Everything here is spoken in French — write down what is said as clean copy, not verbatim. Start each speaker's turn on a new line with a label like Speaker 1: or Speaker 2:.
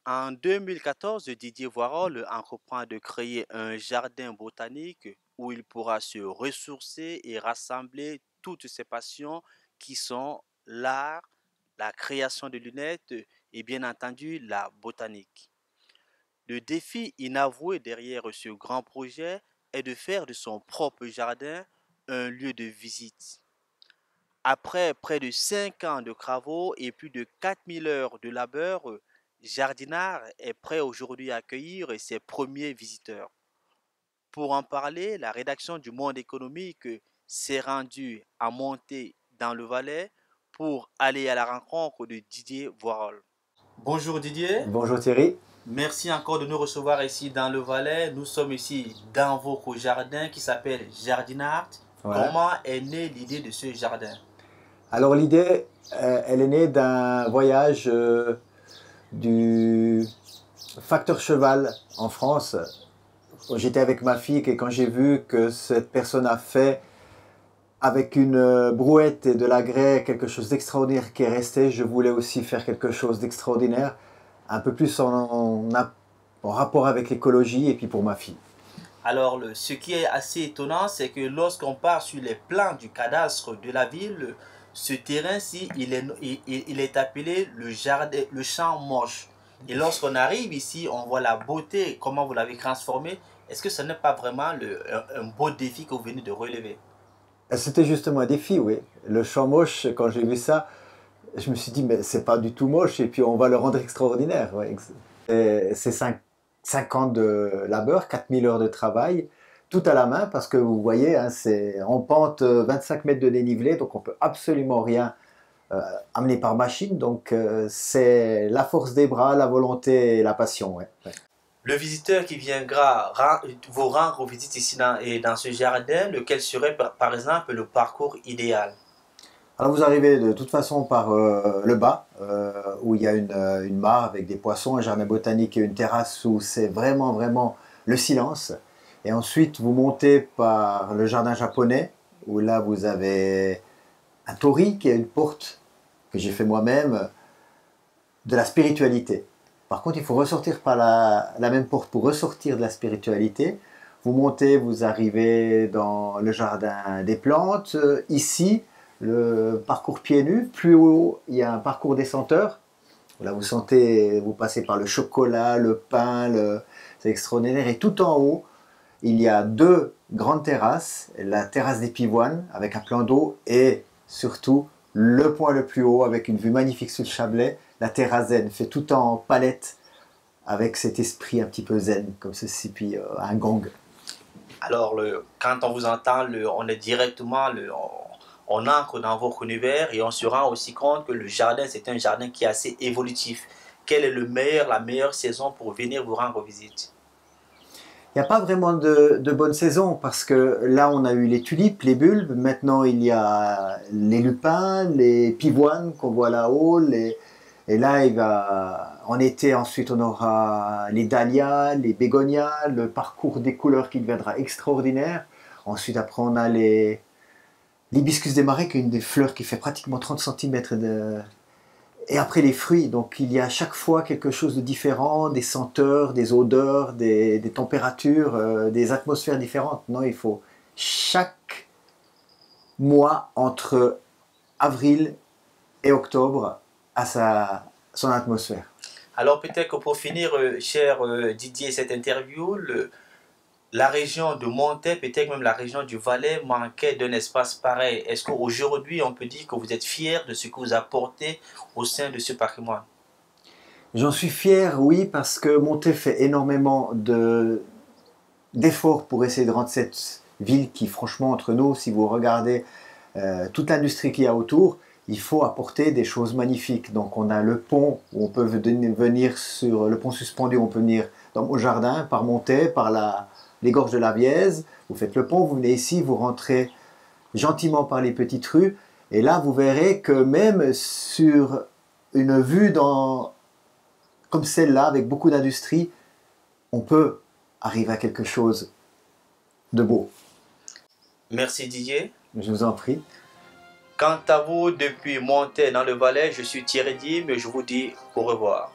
Speaker 1: En 2014, Didier Voirol entreprend de créer un jardin botanique où il pourra se ressourcer et rassembler toutes ses passions qui sont l'art, la création de lunettes et bien entendu la botanique. Le défi inavoué derrière ce grand projet est de faire de son propre jardin un lieu de visite. Après près de 5 ans de travaux et plus de 4000 heures de labeur, Jardinard est prêt aujourd'hui à accueillir ses premiers visiteurs. Pour en parler, la rédaction du Monde économique s'est rendue à monter dans le Valais pour aller à la rencontre de Didier Voirol. Bonjour Didier,
Speaker 2: Bonjour Thierry.
Speaker 1: merci encore de nous recevoir ici dans le Valais. Nous sommes ici dans votre jardin qui s'appelle Jardinard.
Speaker 2: Ouais.
Speaker 1: Comment est née l'idée de ce jardin?
Speaker 2: Alors l'idée, elle est née d'un voyage du facteur cheval en France. J'étais avec ma fille et quand j'ai vu que cette personne a fait avec une brouette et de la grès quelque chose d'extraordinaire qui est resté, je voulais aussi faire quelque chose d'extraordinaire, un peu plus en rapport avec l'écologie et puis pour ma fille.
Speaker 1: Alors, ce qui est assez étonnant, c'est que lorsqu'on part sur les plans du cadastre de la ville, ce terrain-ci, il est appelé le jardin, le champ moche. Et lorsqu'on arrive ici, on voit la beauté, comment vous l'avez transformé. Est-ce que ce n'est pas vraiment un beau défi que vous venez de relever?
Speaker 2: C'était justement un défi, oui. Le champ moche, quand j'ai vu ça, je me suis dit, mais c'est pas du tout moche, et puis on va le rendre extraordinaire. Ouais. C'est 5 ans de labeur, 4000 heures de travail, tout à la main, parce que vous voyez, hein, c'est en pente 25 mètres de dénivelé, donc on peut absolument rien amener par machine. Donc c'est la force des bras, la volonté et la passion. Ouais. Ouais.
Speaker 1: Le visiteur qui viendra vous rendre visite ici dans ce jardin, lequel serait par exemple le parcours idéal?
Speaker 2: Alors vous arrivez de toute façon par le bas, où il y a une mare avec des poissons, un jardin botanique et une terrasse où c'est vraiment le silence. Et ensuite vous montez par le jardin japonais, où là vous avez un torii qui est une porte que j'ai fait moi-même, de la spiritualité. Par contre il faut ressortir par la même porte pour ressortir de la spiritualité. Vous montez, vous arrivez dans le jardin des plantes, ici, le parcours pieds nus. Plus haut, il y a un parcours des senteurs. Là, vous sentez, vous passez par le chocolat, le pain, c'est extraordinaire. Et tout en haut, il y a deux grandes terrasses. La terrasse des pivoines avec un plan d'eau et surtout le point le plus haut avec une vue magnifique sur le Chablais, la terrasse zen, fait tout en palette avec cet esprit un petit peu zen comme ceci, puis un gong.
Speaker 1: Alors, quand on vous entend, on est directement, on entre dans votre univers et on se rend aussi compte que le jardin, c'est un jardin qui est assez évolutif. Quelle est la meilleure saison pour venir vous rendre visite?
Speaker 2: Il n'y a pas vraiment de bonne saison parce que là on a eu les tulipes, les bulbes, maintenant il y a les lupins, les pivoines qu'on voit là-haut, et là en été ensuite on aura les dahlias, les bégonias, le parcours des couleurs qui deviendra extraordinaire. Ensuite après on a l'hibiscus des marais qui est une des fleurs qui fait pratiquement 30 cm de, et après les fruits, donc il y a à chaque fois quelque chose de différent, des senteurs, des odeurs, des températures, des atmosphères différentes. Non, il faut chaque mois entre avril et octobre à son atmosphère.
Speaker 1: Alors peut-être que pour finir, cher Didier, cette interview, la région de Montaix, peut-être même la région du Valais, manquait d'un espace pareil. Est-ce qu'aujourd'hui, on peut dire que vous êtes fier de ce que vous apportez au sein de ce patrimoine?
Speaker 2: J'en suis fier, oui, parce que Montaix fait énormément d'efforts pour essayer de rendre cette ville qui, franchement, entre nous, si vous regardez toute l'industrie qu'il y a autour, il faut apporter des choses magnifiques. Donc on a le pont où on peut venir sur le pont suspendu, on peut venir dans mon jardin, par Montaix, par les gorges de la Vièze. Vous faites le pont, vous venez ici, vous rentrez gentiment par les petites rues. Et là, vous verrez que même sur une vue comme celle-là, avec beaucoup d'industrie, on peut arriver à quelque chose de beau.
Speaker 1: Merci Didier.
Speaker 2: Je vous en prie.
Speaker 1: Quant à vous, depuis Montaix dans le Valais, je suis Thierry Dim et je vous dis au revoir.